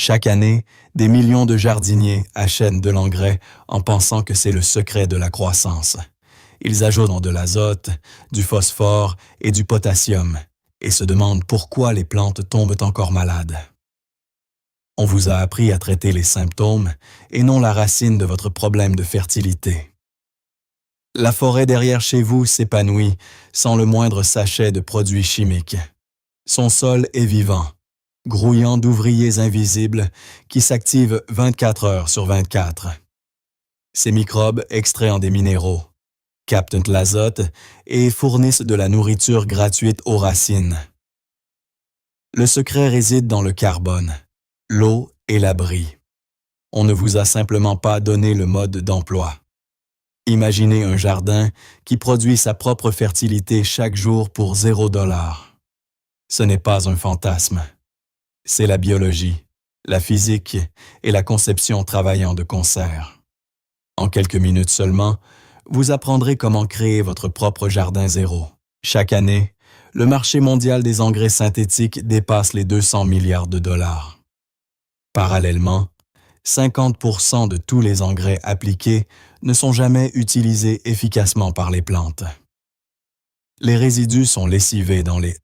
Chaque année, des millions de jardiniers achètent de l'engrais en pensant que c'est le secret de la croissance. Ils ajoutent de l'azote, du phosphore et du potassium et se demandent pourquoi les plantes tombent encore malades. On vous a appris à traiter les symptômes et non la racine de votre problème de fertilité. La forêt derrière chez vous s'épanouit sans le moindre sachet de produits chimiques. Son sol est vivant, grouillant d'ouvriers invisibles qui s'activent 24 heures sur 24. Ces microbes extraient des minéraux, captent l'azote et fournissent de la nourriture gratuite aux racines. Le secret réside dans le carbone, l'eau et l'abri. On ne vous a simplement pas donné le mode d'emploi. Imaginez un jardin qui produit sa propre fertilité chaque jour pour $0. Ce n'est pas un fantasme. C'est la biologie, la physique et la conception travaillant de concert. En quelques minutes seulement, vous apprendrez comment créer votre propre jardin zéro. Chaque année, le marché mondial des engrais synthétiques dépasse les 200 milliards de dollars. Parallèlement, 50% de tous les engrais appliqués ne sont jamais utilisés efficacement par les plantes. Les résidus sont lessivés dans les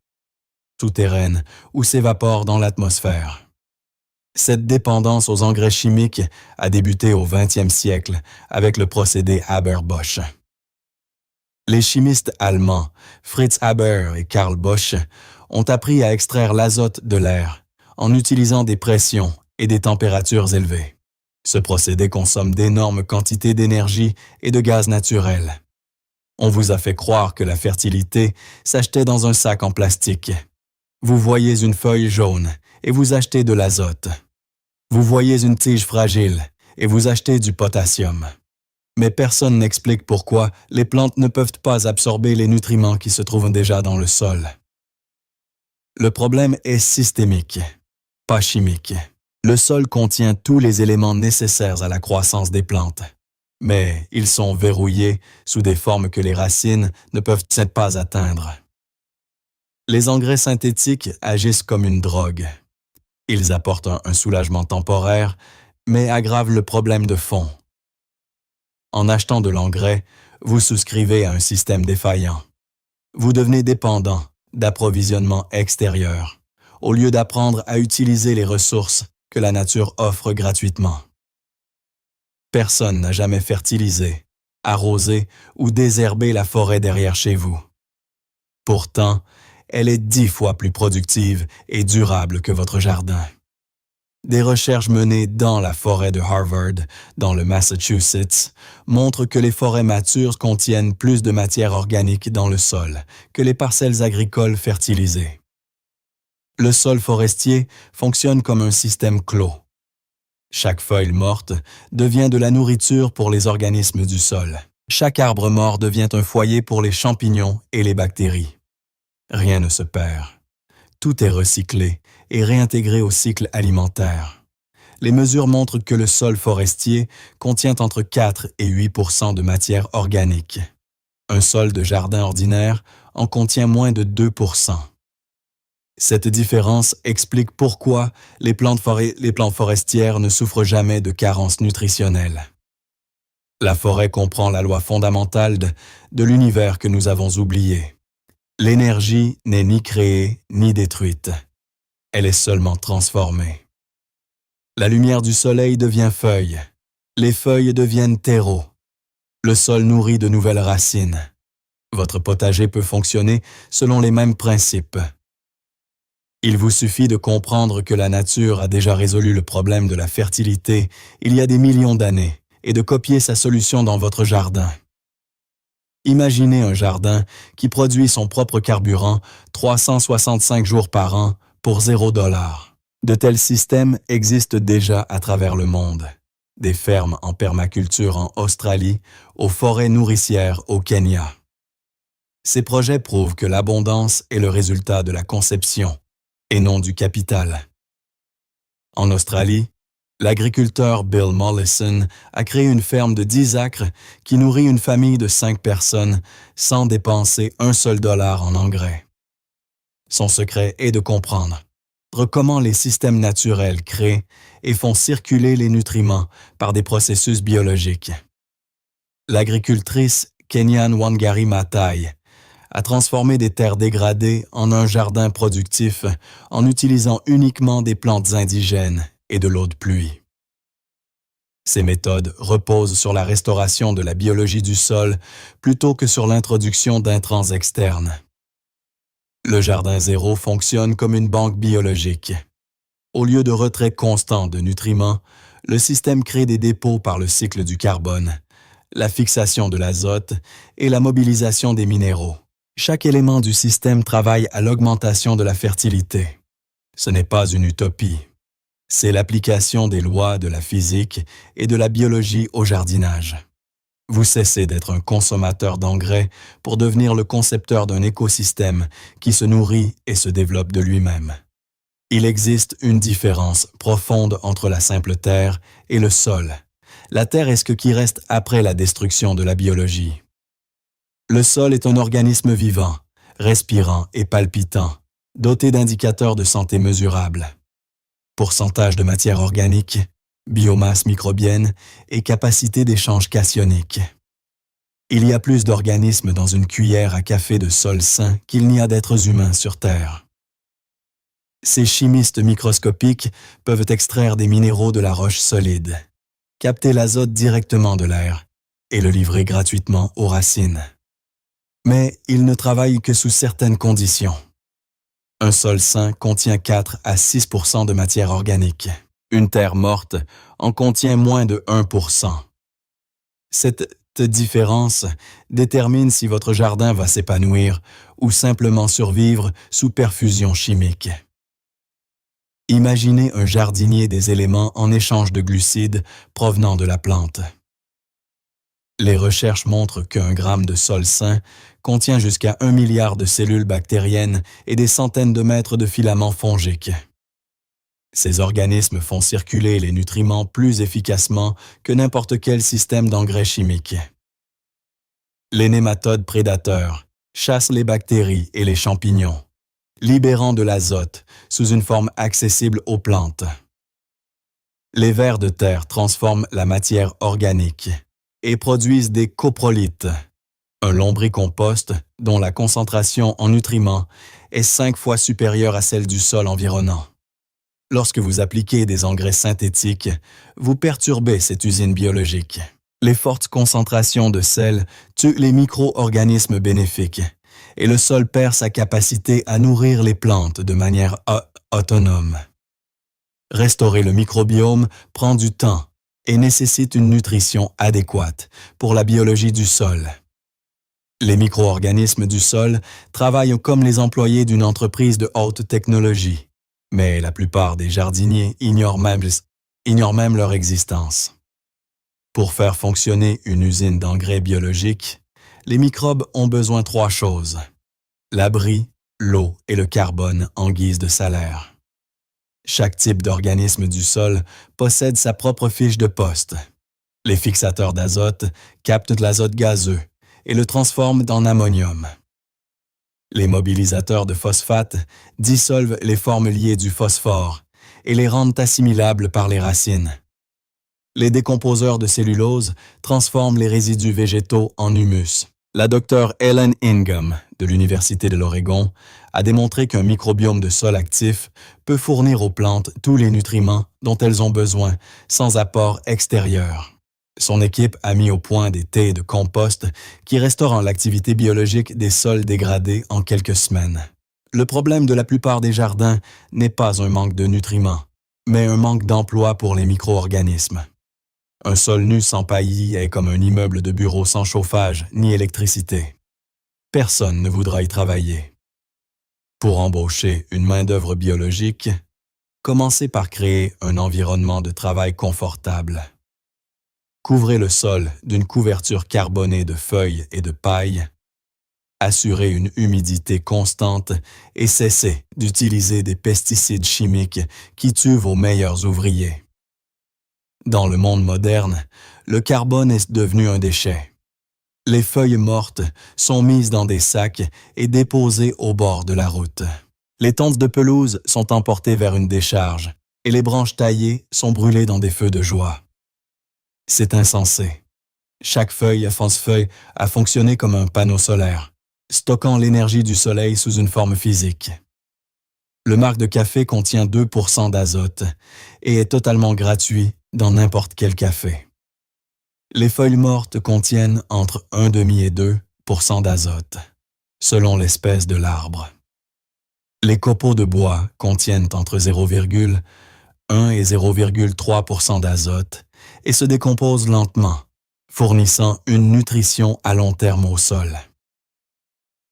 souterraines ou s'évaporent dans l'atmosphère. Cette dépendance aux engrais chimiques a débuté au 20e siècle avec le procédé Haber-Bosch. Les chimistes allemands Fritz Haber et Karl Bosch ont appris à extraire l'azote de l'air en utilisant des pressions et des températures élevées. Ce procédé consomme d'énormes quantités d'énergie et de gaz naturel. On vous a fait croire que la fertilité s'achetait dans un sac en plastique. Vous voyez une feuille jaune et vous achetez de l'azote. Vous voyez une tige fragile et vous achetez du potassium. Mais personne n'explique pourquoi les plantes ne peuvent pas absorber les nutriments qui se trouvent déjà dans le sol. Le problème est systémique, pas chimique. Le sol contient tous les éléments nécessaires à la croissance des plantes, mais ils sont verrouillés sous des formes que les racines ne peuvent pas atteindre. Les engrais synthétiques agissent comme une drogue. Ils apportent un soulagement temporaire, mais aggravent le problème de fond. En achetant de l'engrais, vous souscrivez à un système défaillant. Vous devenez dépendant d'approvisionnement extérieur, au lieu d'apprendre à utiliser les ressources que la nature offre gratuitement. Personne n'a jamais fertilisé, arrosé ou désherbé la forêt derrière chez vous. Pourtant, elle est 10 fois plus productive et durable que votre jardin. Des recherches menées dans la forêt de Harvard, dans le Massachusetts, montrent que les forêts matures contiennent plus de matière organique dans le sol que les parcelles agricoles fertilisées. Le sol forestier fonctionne comme un système clos. Chaque feuille morte devient de la nourriture pour les organismes du sol. Chaque arbre mort devient un foyer pour les champignons et les bactéries. Rien ne se perd. Tout est recyclé et réintégré au cycle alimentaire. Les mesures montrent que le sol forestier contient entre 4 et 8% de matière organique. Un sol de jardin ordinaire en contient moins de 2%. Cette différence explique pourquoi les plantes forestières ne souffrent jamais de carences nutritionnelles. La forêt comprend la loi fondamentale de l'univers que nous avons oublié. L'énergie n'est ni créée ni détruite. Elle est seulement transformée. La lumière du soleil devient feuille. Les feuilles deviennent terreau. Le sol nourrit de nouvelles racines. Votre potager peut fonctionner selon les mêmes principes. Il vous suffit de comprendre que la nature a déjà résolu le problème de la fertilité il y a des millions d'années et de copier sa solution dans votre jardin. Imaginez un jardin qui produit son propre carburant 365 jours par an pour $0. De tels systèmes existent déjà à travers le monde. Des fermes en permaculture en Australie, aux forêts nourricières au Kenya. Ces projets prouvent que l'abondance est le résultat de la conception et non du capital. En Australie, l'agriculteur Bill Mollison a créé une ferme de 10 acres qui nourrit une famille de 5 personnes sans dépenser $1 en engrais. Son secret est de comprendre. comment les systèmes naturels créent et font circuler les nutriments par des processus biologiques. L'agricultrice Kenyan Wangari Maathai a transformé des terres dégradées en un jardin productif en utilisant uniquement des plantes indigènes et de l'eau de pluie. Ces méthodes reposent sur la restauration de la biologie du sol plutôt que sur l'introduction d'intrants externes. Le jardin zéro fonctionne comme une banque biologique. Au lieu de retrait constant de nutriments, le système crée des dépôts par le cycle du carbone, la fixation de l'azote et la mobilisation des minéraux. Chaque élément du système travaille à l'augmentation de la fertilité. Ce n'est pas une utopie. C'est l'application des lois de la physique et de la biologie au jardinage. Vous cessez d'être un consommateur d'engrais pour devenir le concepteur d'un écosystème qui se nourrit et se développe de lui-même. Il existe une différence profonde entre la simple terre et le sol. La terre est ce qui reste après la destruction de la biologie. Le sol est un organisme vivant, respirant et palpitant, doté d'indicateurs de santé mesurables. Pourcentage de matière organique, biomasse microbienne et capacité d'échange cationique. Il y a plus d'organismes dans une cuillère à café de sol sain qu'il n'y a d'êtres humains sur Terre. Ces chimistes microscopiques peuvent extraire des minéraux de la roche solide, capter l'azote directement de l'air et le livrer gratuitement aux racines. Mais ils ne travaillent que sous certaines conditions. Un sol sain contient 4 à 6% de matière organique. Une terre morte en contient moins de 1%. Cette différence détermine si votre jardin va s'épanouir ou simplement survivre sous perfusion chimique. Imaginez un jardinier des éléments en échange de glucides provenant de la plante. Les recherches montrent qu'un gramme de sol sain contient jusqu'à 1 milliard de cellules bactériennes et des centaines de mètres de filaments fongiques. Ces organismes font circuler les nutriments plus efficacement que n'importe quel système d'engrais chimiques. Les nématodes prédateurs chassent les bactéries et les champignons, libérant de l'azote sous une forme accessible aux plantes. Les vers de terre transforment la matière organique et produisent des coprolites, un lombricompost dont la concentration en nutriments est 5 fois supérieure à celle du sol environnant. Lorsque vous appliquez des engrais synthétiques, vous perturbez cette usine biologique. Les fortes concentrations de sel tuent les micro-organismes bénéfiques et le sol perd sa capacité à nourrir les plantes de manière autonome. Restaurer le microbiome prend du temps et nécessite une nutrition adéquate pour la biologie du sol. Les micro-organismes du sol travaillent comme les employés d'une entreprise de haute technologie, mais la plupart des jardiniers ignorent même leur existence. Pour faire fonctionner une usine d'engrais biologiques, les microbes ont besoin de 3 choses: l'abri, l'eau et le carbone en guise de salaire. Chaque type d'organisme du sol possède sa propre fiche de poste. Les fixateurs d'azote captent de l'azote gazeux et le transforment en ammonium. Les mobilisateurs de phosphate dissolvent les formes liées du phosphore et les rendent assimilables par les racines. Les décomposeurs de cellulose transforment les résidus végétaux en humus. La docteure Ellen Ingham, de l'Université de l'Oregon, a démontré qu'un microbiome de sol actif peut fournir aux plantes tous les nutriments dont elles ont besoin sans apport extérieur. Son équipe a mis au point des thés de compost qui restaurent l'activité biologique des sols dégradés en quelques semaines. Le problème de la plupart des jardins n'est pas un manque de nutriments, mais un manque d'emploi pour les micro-organismes. Un sol nu sans paillis est comme un immeuble de bureau sans chauffage ni électricité. Personne ne voudra y travailler. Pour embaucher une main-d'œuvre biologique, commencez par créer un environnement de travail confortable. Couvrez le sol d'une couverture carbonée de feuilles et de paille. Assurez une humidité constante et cessez d'utiliser des pesticides chimiques qui tuent vos meilleurs ouvriers. Dans le monde moderne, le carbone est devenu un déchet. Les feuilles mortes sont mises dans des sacs et déposées au bord de la route. Les tontes de pelouse sont emportées vers une décharge et les branches taillées sont brûlées dans des feux de joie. C'est insensé. Chaque feuille à fonce-feuille a fonctionné comme un panneau solaire, stockant l'énergie du soleil sous une forme physique. Le marc de café contient 2% d'azote et est totalement gratuit dans n'importe quel café. Les feuilles mortes contiennent entre 1,5 et 2% d'azote, selon l'espèce de l'arbre. Les copeaux de bois contiennent entre 0,1 et 0,3% d'azote et se décomposent lentement, fournissant une nutrition à long terme au sol.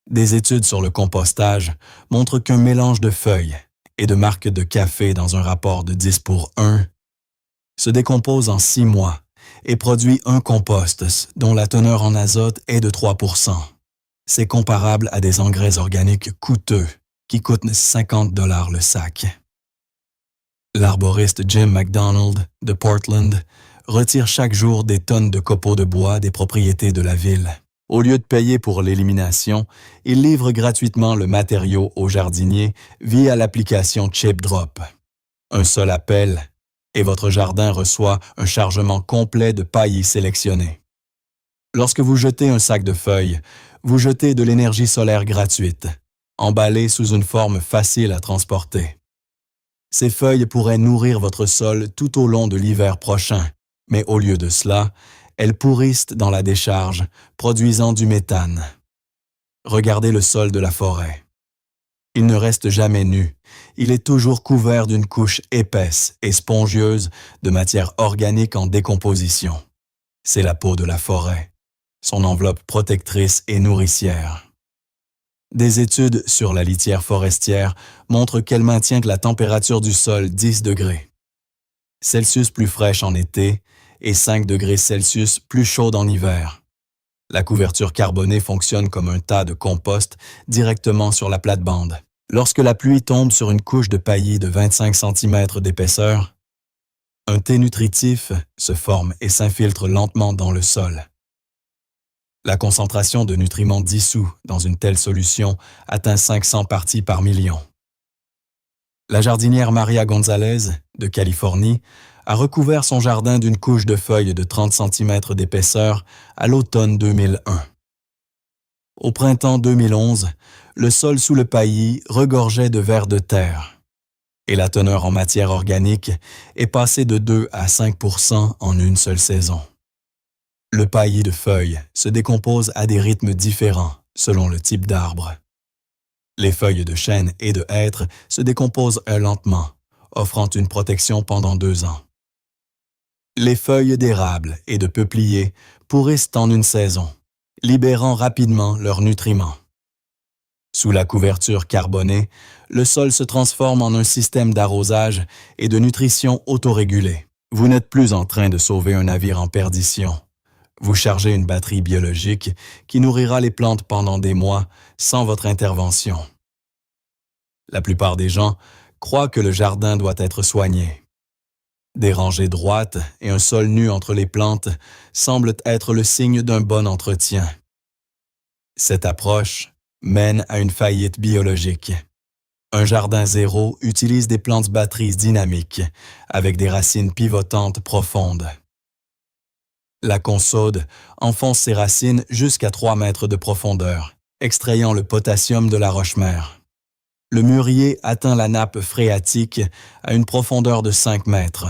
Des études sur le compostage montrent qu'un mélange de feuilles et de marcs de café dans un rapport de 10:1 se décompose en 6 mois et produit un compost dont la teneur en azote est de 3%. C'est comparable à des engrais organiques coûteux qui coûtent 50 $ le sac. L'arboriste Jim McDonald de Portland retire chaque jour des tonnes de copeaux de bois des propriétés de la ville. Au lieu de payer pour l'élimination, il livre gratuitement le matériau aux jardiniers via l'application Chip Drop. Un seul appel et votre jardin reçoit un chargement complet de paillis sélectionnés. Lorsque vous jetez un sac de feuilles, vous jetez de l'énergie solaire gratuite, emballée sous une forme facile à transporter. Ces feuilles pourraient nourrir votre sol tout au long de l'hiver prochain, mais au lieu de cela, elles pourrissent dans la décharge, produisant du méthane. Regardez le sol de la forêt. Il ne reste jamais nu. Il est toujours couvert d'une couche épaisse et spongieuse de matière organique en décomposition. C'est la peau de la forêt, son enveloppe protectrice et nourricière. Des études sur la litière forestière montrent qu'elle maintient la température du sol 10 degrés Celsius plus fraîche en été et 5 degrés Celsius plus chaude en hiver. La couverture carbonée fonctionne comme un tas de compost directement sur la plate-bande. Lorsque la pluie tombe sur une couche de paillis de 25 cm d'épaisseur, un thé nutritif se forme et s'infiltre lentement dans le sol. La concentration de nutriments dissous dans une telle solution atteint 500 parties par million. La jardinière Maria Gonzalez, de Californie, a recouvert son jardin d'une couche de feuilles de 30 cm d'épaisseur à l'automne 2001. Au printemps 2011, le sol sous le paillis regorgeait de vers de terre, et la teneur en matière organique est passée de 2 à 5% en une seule saison. Le paillis de feuilles se décompose à des rythmes différents selon le type d'arbre. Les feuilles de chêne et de hêtre se décomposent lentement, offrant une protection pendant 2 ans. Les feuilles d'érable et de peuplier pourrissent en une saison, libérant rapidement leurs nutriments. Sous la couverture carbonée, le sol se transforme en un système d'arrosage et de nutrition autorégulé. Vous n'êtes plus en train de sauver un navire en perdition. Vous chargez une batterie biologique qui nourrira les plantes pendant des mois sans votre intervention. La plupart des gens croient que le jardin doit être soigné. Des rangées droites et un sol nu entre les plantes semblent être le signe d'un bon entretien. Cette approche mène à une faillite biologique. Un jardin zéro utilise des plantes batteries dynamiques avec des racines pivotantes profondes. La consaude enfonce ses racines jusqu'à 3 mètres de profondeur, extrayant le potassium de la roche-mère. Le mûrier atteint la nappe phréatique à une profondeur de 5 mètres.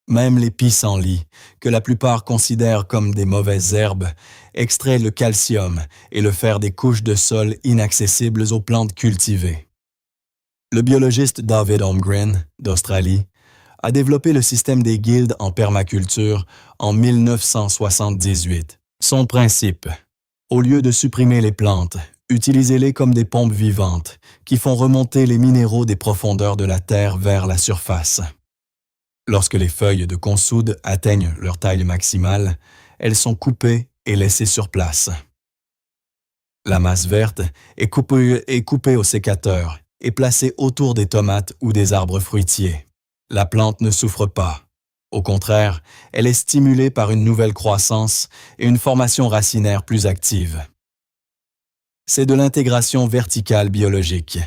Même les pissenlits, que la plupart considèrent comme des mauvaises herbes, extraient le calcium et le fer des couches de sol inaccessibles aux plantes cultivées. Le biologiste David Holmgren, d'Australie, a développé le système des guildes en permaculture en 1978. Son principe: au lieu de supprimer les plantes, utilisez-les comme des pompes vivantes qui font remonter les minéraux des profondeurs de la terre vers la surface. Lorsque les feuilles de consoude atteignent leur taille maximale, elles sont coupées et laissées sur place. La masse verte est coupée au sécateur et placée autour des tomates ou des arbres fruitiers. La plante ne souffre pas. Au contraire, elle est stimulée par une nouvelle croissance et une formation racinaire plus active. C'est de l'intégration verticale biologique.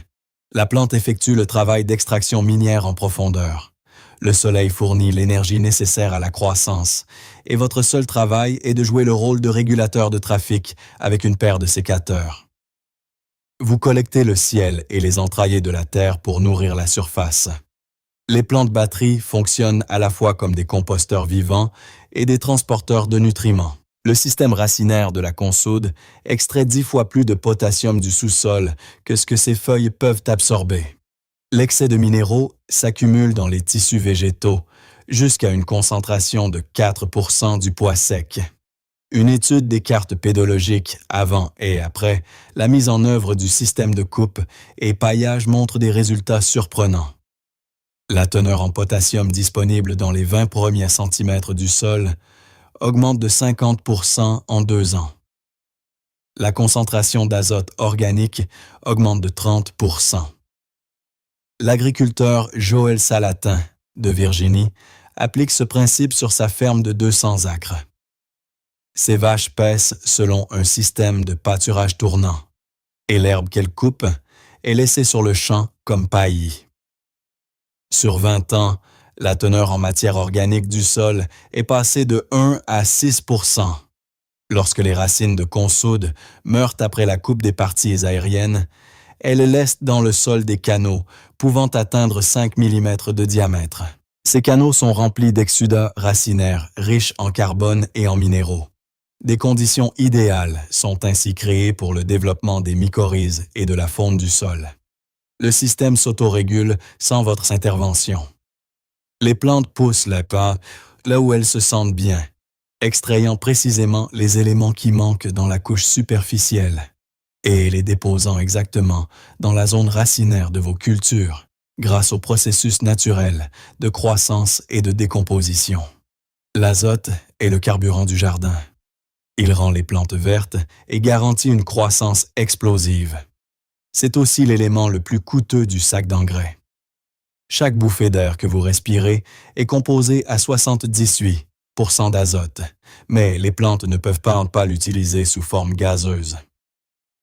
La plante effectue le travail d'extraction minière en profondeur. Le soleil fournit l'énergie nécessaire à la croissance, et votre seul travail est de jouer le rôle de régulateur de trafic avec une paire de sécateurs. Vous collectez le ciel et les entrailles de la terre pour nourrir la surface. Les plantes batteries fonctionnent à la fois comme des composteurs vivants et des transporteurs de nutriments. Le système racinaire de la consoude extrait 10 fois plus de potassium du sous-sol que ce que ses feuilles peuvent absorber. L'excès de minéraux s'accumule dans les tissus végétaux jusqu'à une concentration de 4% du poids sec. Une étude des cartes pédologiques avant et après la mise en œuvre du système de coupe et paillage montre des résultats surprenants. La teneur en potassium disponible dans les 20 premiers centimètres du sol augmente de 50% en 2 ans. La concentration d'azote organique augmente de 30%. L'agriculteur Joël Salatin, de Virginie, applique ce principe sur sa ferme de 200 acres. Ses vaches paissent selon un système de pâturage tournant, et l'herbe qu'elle coupe est laissée sur le champ comme paillis. Sur 20 ans, la teneur en matière organique du sol est passée de 1 à 6%. Lorsque les racines de consoude meurent après la coupe des parties aériennes, elles laissent dans le sol des canaux pouvant atteindre 5 mm de diamètre. Ces canaux sont remplis d'exsudats racinaires riches en carbone et en minéraux. Des conditions idéales sont ainsi créées pour le développement des mycorhizes et de la faune du sol. Le système s'autorégule sans votre intervention. Les plantes poussent là où elles se sentent bien, extrayant précisément les éléments qui manquent dans la couche superficielle et les déposant exactement dans la zone racinaire de vos cultures, grâce au processus naturel de croissance et de décomposition. L'azote est le carburant du jardin. Il rend les plantes vertes et garantit une croissance explosive. C'est aussi l'élément le plus coûteux du sac d'engrais. Chaque bouffée d'air que vous respirez est composée à 78% d'azote, mais les plantes ne peuvent pas l'utiliser sous forme gazeuse.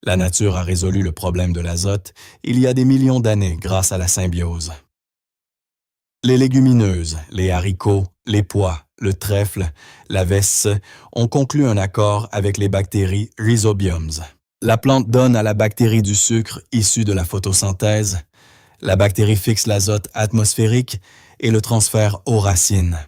La nature a résolu le problème de l'azote il y a des millions d'années grâce à la symbiose. Les légumineuses, les haricots, les pois, le trèfle, la vesse ont conclu un accord avec les bactéries Rhizobiums. La plante donne à la bactérie du sucre issu de la photosynthèse. La bactérie fixe l'azote atmosphérique et le transfère aux racines.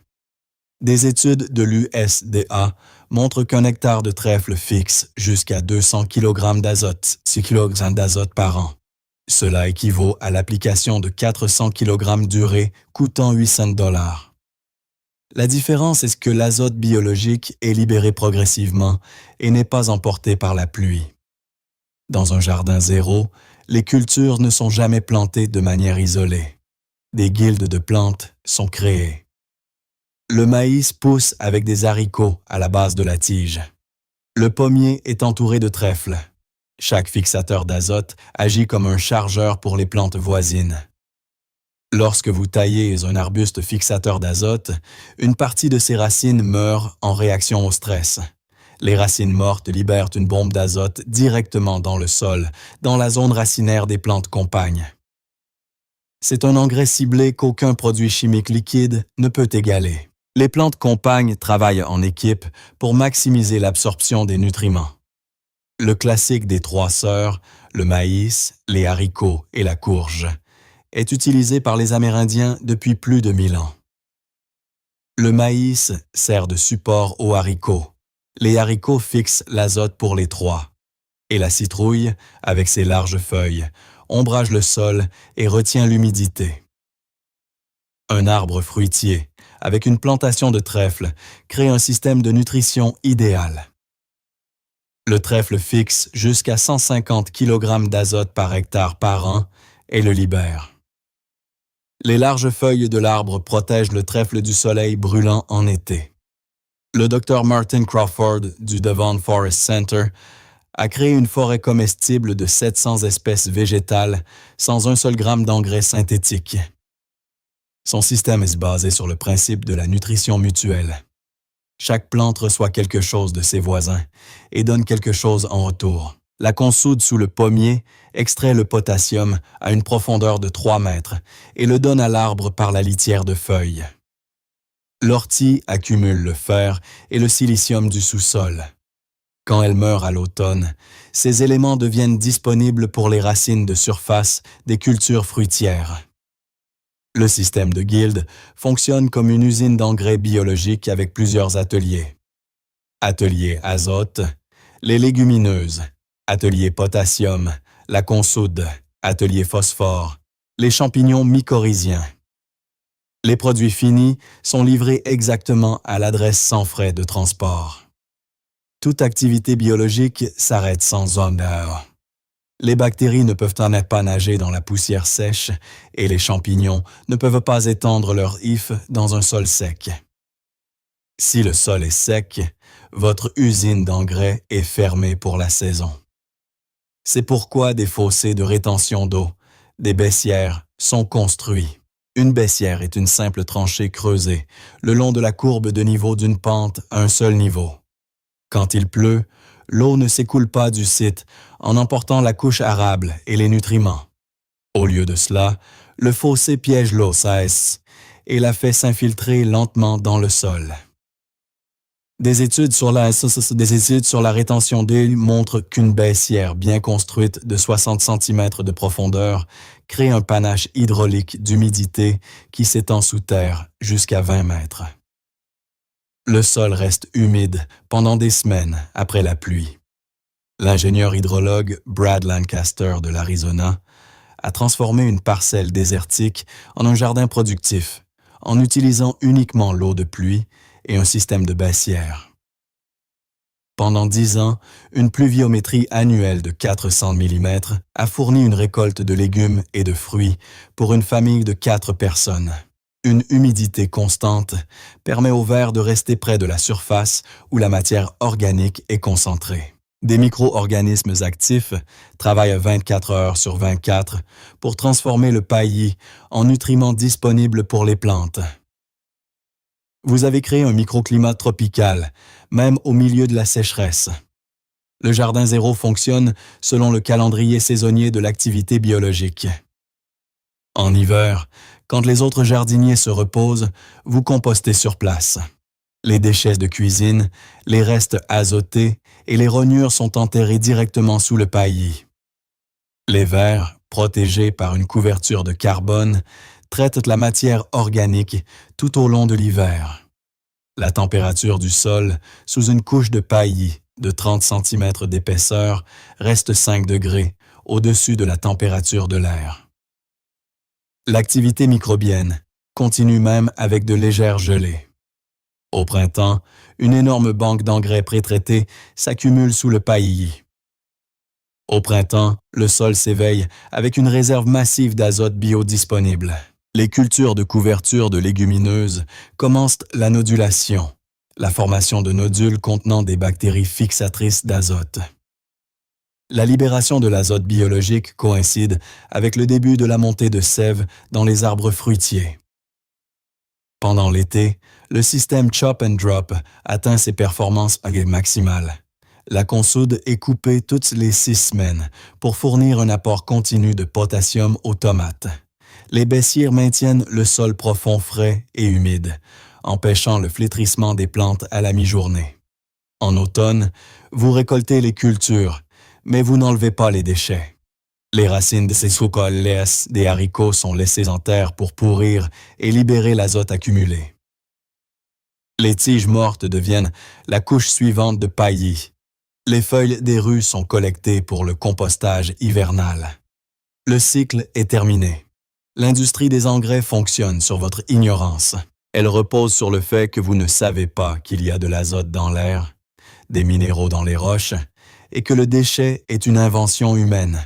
Des études de l'USDA montrent qu'un hectare de trèfle fixe jusqu'à 200 kg d'azote, 6 kg d'azote par an. Cela équivaut à l'application de 400 kg d'urée coûtant 800 $. La différence est que l'azote biologique est libéré progressivement et n'est pas emporté par la pluie. Dans un jardin zéro, les cultures ne sont jamais plantées de manière isolée. Des guildes de plantes sont créées. Le maïs pousse avec des haricots à la base de la tige. Le pommier est entouré de trèfles. Chaque fixateur d'azote agit comme un chargeur pour les plantes voisines. Lorsque vous taillez un arbuste fixateur d'azote, une partie de ses racines meurt en réaction au stress. Les racines mortes libèrent une bombe d'azote directement dans le sol, dans la zone racinaire des plantes compagnes. C'est un engrais ciblé qu'aucun produit chimique liquide ne peut égaler. Les plantes compagnes travaillent en équipe pour maximiser l'absorption des nutriments. Le classique des 3 sœurs, le maïs, les haricots et la courge, est utilisé par les Amérindiens depuis plus de 1000 ans. Le maïs sert de support aux haricots. Les haricots fixent l'azote pour les 3. Et la citrouille, avec ses larges feuilles, ombrage le sol et retient l'humidité. Un arbre fruitier, avec une plantation de trèfle, crée un système de nutrition idéal. Le trèfle fixe jusqu'à 150 kg d'azote par hectare par an et le libère. Les larges feuilles de l'arbre protègent le trèfle du soleil brûlant en été. Le Dr Martin Crawford du Devon Forest Center a créé une forêt comestible de 700 espèces végétales sans un seul gramme d'engrais synthétique. Son système est basé sur le principe de la nutrition mutuelle. Chaque plante reçoit quelque chose de ses voisins et donne quelque chose en retour. La consoude sous le pommier extrait le potassium à une profondeur de 3 mètres et le donne à l'arbre par la litière de feuilles. L'ortie accumule le fer et le silicium du sous-sol. Quand elle meurt à l'automne, ces éléments deviennent disponibles pour les racines de surface des cultures fruitières. Le système de Guild fonctionne comme une usine d'engrais biologiques avec plusieurs ateliers. Atelier azote, les légumineuses, atelier potassium, la consoude, atelier phosphore, les champignons mycorhiziens. Les produits finis sont livrés exactement à l'adresse sans frais de transport. Toute activité biologique s'arrête sans honneur. Les bactéries ne peuvent pas nager dans la poussière sèche et les champignons ne peuvent pas étendre leur hyphe dans un sol sec. Si le sol est sec, votre usine d'engrais est fermée pour la saison. C'est pourquoi des fossés de rétention d'eau, des baissières, sont construits. Une baissière est une simple tranchée creusée le long de la courbe de niveau d'une pente à un seul niveau. Quand il pleut, l'eau ne s'écoule pas du site en emportant la couche arable et les nutriments. Au lieu de cela, le fossé piège l'eau et la fait s'infiltrer lentement dans le sol. Des études sur la rétention d'eau montrent qu'une baissière bien construite de 60 cm de profondeur crée un panache hydraulique d'humidité qui s'étend sous terre jusqu'à 20 mètres. Le sol reste humide pendant des semaines après la pluie. L'ingénieur hydrologue Brad Lancaster de l'Arizona a transformé une parcelle désertique en un jardin productif en utilisant uniquement l'eau de pluie et un système de baissière. Pendant 10 ans, une pluviométrie annuelle de 400 mm a fourni une récolte de légumes et de fruits pour une famille de 4 personnes. Une humidité constante permet aux vers de rester près de la surface où la matière organique est concentrée. Des micro-organismes actifs travaillent 24 heures sur 24 pour transformer le paillis en nutriments disponibles pour les plantes. Vous avez créé un microclimat tropical, même au milieu de la sécheresse. Le Jardin Zéro fonctionne selon le calendrier saisonnier de l'activité biologique. En hiver, quand les autres jardiniers se reposent, vous compostez sur place. Les déchets de cuisine, les restes azotés et les rognures sont enterrés directement sous le paillis. Les vers, protégés par une couverture de carbone, traitent la matière organique tout au long de l'hiver. La température du sol, sous une couche de paillis de 30 cm d'épaisseur, reste 5 degrés au-dessus de la température de l'air. L'activité microbienne continue même avec de légères gelées. Au printemps, une énorme banque d'engrais pré-traités s'accumule sous le paillis. Au printemps, le sol s'éveille avec une réserve massive d'azote biodisponible. Les cultures de couverture de légumineuses commencent la nodulation, la formation de nodules contenant des bactéries fixatrices d'azote. La libération de l'azote biologique coïncide avec le début de la montée de sève dans les arbres fruitiers. Pendant l'été, le système Chop and Drop atteint ses performances maximales. La consoude est coupée toutes les 6 semaines pour fournir un apport continu de potassium aux tomates. Les baissières maintiennent le sol profond frais et humide, empêchant le flétrissement des plantes à la mi-journée. En automne, vous récoltez les cultures, mais vous n'enlevez pas les déchets. Les racines de ces sous-cols des haricots sont laissées en terre pour pourrir et libérer l'azote accumulé. Les tiges mortes deviennent la couche suivante de paillis. Les feuilles des rues sont collectées pour le compostage hivernal. Le cycle est terminé. L'industrie des engrais fonctionne sur votre ignorance. Elle repose sur le fait que vous ne savez pas qu'il y a de l'azote dans l'air, des minéraux dans les roches, et que le déchet est une invention humaine.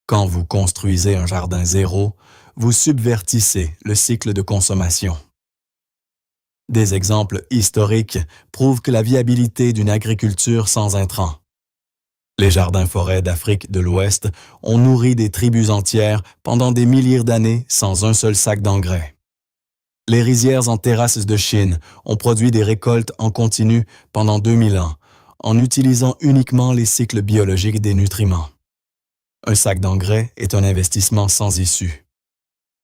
Quand vous construisez un jardin zéro, vous subvertissez le cycle de consommation. Des exemples historiques prouvent que la viabilité d'une agriculture sans intrants. Les jardins-forêts d'Afrique de l'Ouest ont nourri des tribus entières pendant des milliers d'années sans un seul sac d'engrais. Les rizières en terrasses de Chine ont produit des récoltes en continu pendant 2000 ans, en utilisant uniquement les cycles biologiques des nutriments. Un sac d'engrais est un investissement sans issue.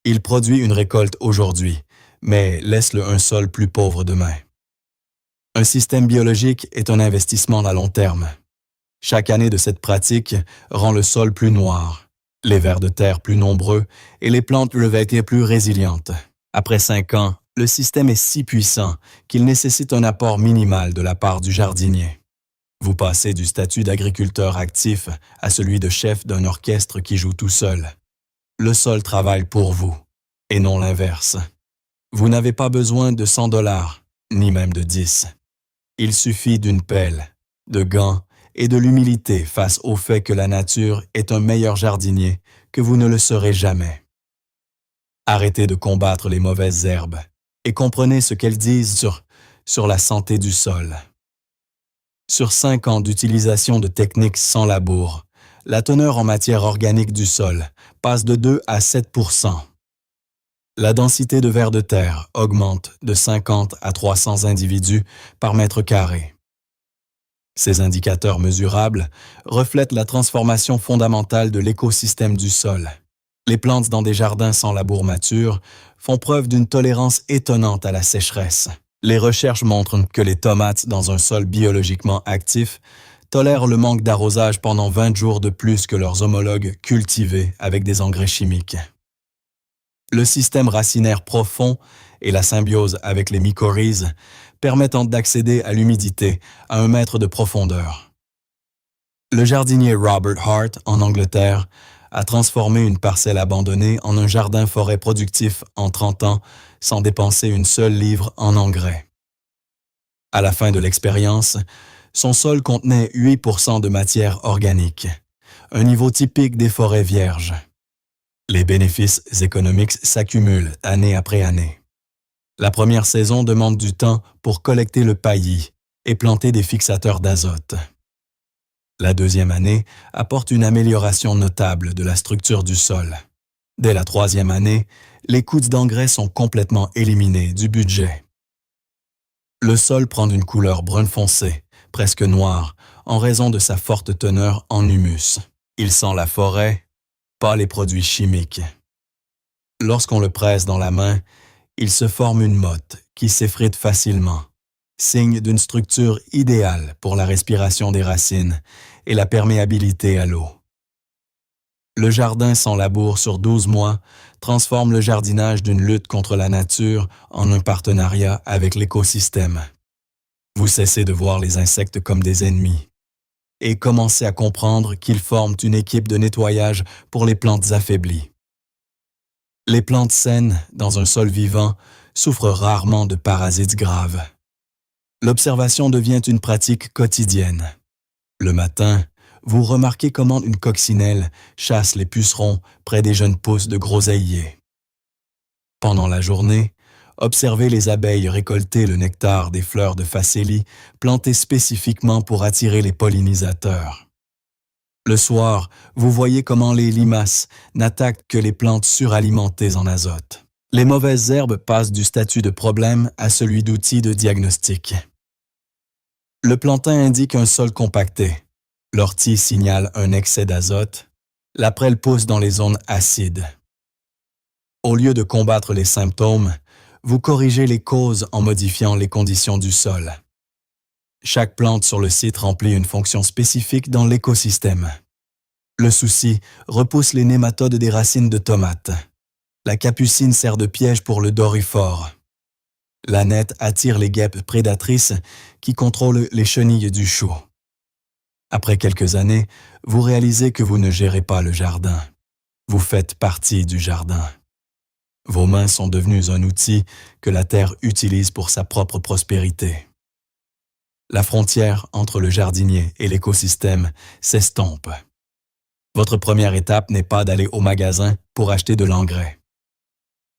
Il produit une récolte aujourd'hui, mais laisse un sol plus pauvre demain. Un système biologique est un investissement à long terme. Chaque année de cette pratique rend le sol plus noir, les vers de terre plus nombreux et les plantes peuvent être plus résilientes. Après 5 ans, le système est si puissant qu'il nécessite un apport minimal de la part du jardinier. Vous passez du statut d'agriculteur actif à celui de chef d'un orchestre qui joue tout seul. Le sol travaille pour vous, et non l'inverse. Vous n'avez pas besoin de $100, ni même de 10. Il suffit d'une pelle, de gants et de l'humilité face au fait que la nature est un meilleur jardinier que vous ne le serez jamais. Arrêtez de combattre les mauvaises herbes et comprenez ce qu'elles disent sur la santé du sol. Sur 5 ans d'utilisation de techniques sans labour, la teneur en matière organique du sol passe de 2 à 7%. La densité de vers de terre augmente de 50 à 300 individus par mètre carré. Ces indicateurs mesurables reflètent la transformation fondamentale de l'écosystème du sol. Les plantes dans des jardins sans labour mature font preuve d'une tolérance étonnante à la sécheresse. Les recherches montrent que les tomates dans un sol biologiquement actif tolèrent le manque d'arrosage pendant 20 jours de plus que leurs homologues cultivés avec des engrais chimiques. Le système racinaire profond et la symbiose avec les mycorhizes permettent d'accéder à l'humidité à 1 mètre de profondeur. Le jardinier Robert Hart, en Angleterre, a transformé une parcelle abandonnée en un jardin-forêt productif en 30 ans sans dépenser une seule livre en engrais. À la fin de l'expérience, son sol contenait 8% de matière organique, un niveau typique des forêts vierges. Les bénéfices économiques s'accumulent année après année. La première saison demande du temps pour collecter le paillis et planter des fixateurs d'azote. La deuxième année apporte une amélioration notable de la structure du sol. Dès la troisième année, les coûts d'engrais sont complètement éliminés du budget. Le sol prend une couleur brun foncé, presque noire, en raison de sa forte teneur en humus. Il sent la forêt, pas les produits chimiques. Lorsqu'on le presse dans la main, il se forme une motte qui s'effrite facilement, signe d'une structure idéale pour la respiration des racines et la perméabilité à l'eau. Le jardin sans labour sur 12 mois transforme le jardinage d'une lutte contre la nature en un partenariat avec l'écosystème. Vous cessez de voir les insectes comme des ennemis et commencez à comprendre qu'ils forment une équipe de nettoyage pour les plantes affaiblies. Les plantes saines, dans un sol vivant, souffrent rarement de parasites graves. L'observation devient une pratique quotidienne. Le matin, vous remarquez comment une coccinelle chasse les pucerons près des jeunes pousses de groseilliers. Pendant la journée, observez les abeilles récolter le nectar des fleurs de facélie plantées spécifiquement pour attirer les pollinisateurs. Le soir, vous voyez comment les limaces n'attaquent que les plantes suralimentées en azote. Les mauvaises herbes passent du statut de problème à celui d'outil de diagnostic. Le plantain indique un sol compacté. L'ortie signale un excès d'azote. La prêle pousse dans les zones acides. Au lieu de combattre les symptômes, vous corrigez les causes en modifiant les conditions du sol. Chaque plante sur le site remplit une fonction spécifique dans l'écosystème. Le souci repousse les nématodes des racines de tomates. La capucine sert de piège pour le doryphore. L'aneth attire les guêpes prédatrices qui contrôlent les chenilles du chou. Après quelques années, vous réalisez que vous ne gérez pas le jardin. Vous faites partie du jardin. Vos mains sont devenues un outil que la terre utilise pour sa propre prospérité. La frontière entre le jardinier et l'écosystème s'estompe. Votre première étape n'est pas d'aller au magasin pour acheter de l'engrais.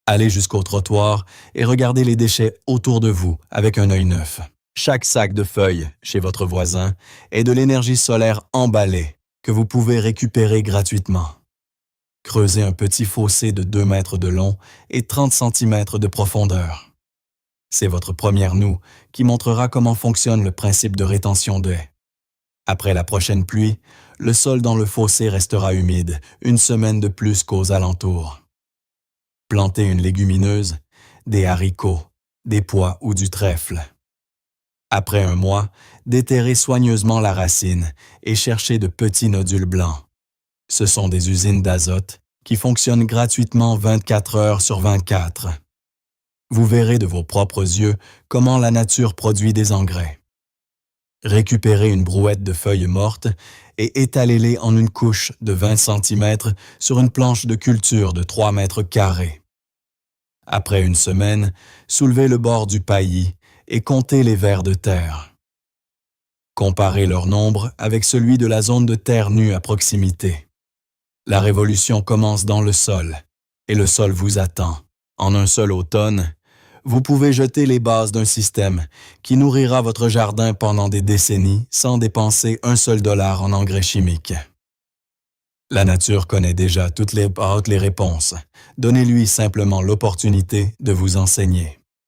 Allez jusqu'au trottoir et regardez les déchets autour de vous avec un œil neuf. Chaque sac de feuilles chez votre voisin est de l'énergie solaire emballée que vous pouvez récupérer gratuitement. Creusez un petit fossé de 2 mètres de long et 30 cm de profondeur. C'est votre première noue qui montrera comment fonctionne le principe de rétention d'eau. Après la prochaine pluie, le sol dans le fossé restera humide une semaine de plus qu'aux alentours. Plantez une légumineuse, des haricots, des pois ou du trèfle. Après un mois, déterrez soigneusement la racine et cherchez de petits nodules blancs. Ce sont des usines d'azote qui fonctionnent gratuitement 24 heures sur 24. Vous verrez de vos propres yeux comment la nature produit des engrais. Récupérez une brouette de feuilles mortes et étalez-les en une couche de 20 cm sur une planche de culture de 3 mètres carrés. Après une semaine, soulevez le bord du paillis et comptez les vers de terre. Comparez leur nombre avec celui de la zone de terre nue à proximité. La révolution commence dans le sol, et le sol vous attend. En un seul automne, vous pouvez jeter les bases d'un système qui nourrira votre jardin pendant des décennies sans dépenser un seul dollar en engrais chimiques. La nature connaît déjà toutes les réponses. Donnez-lui simplement l'opportunité de vous enseigner.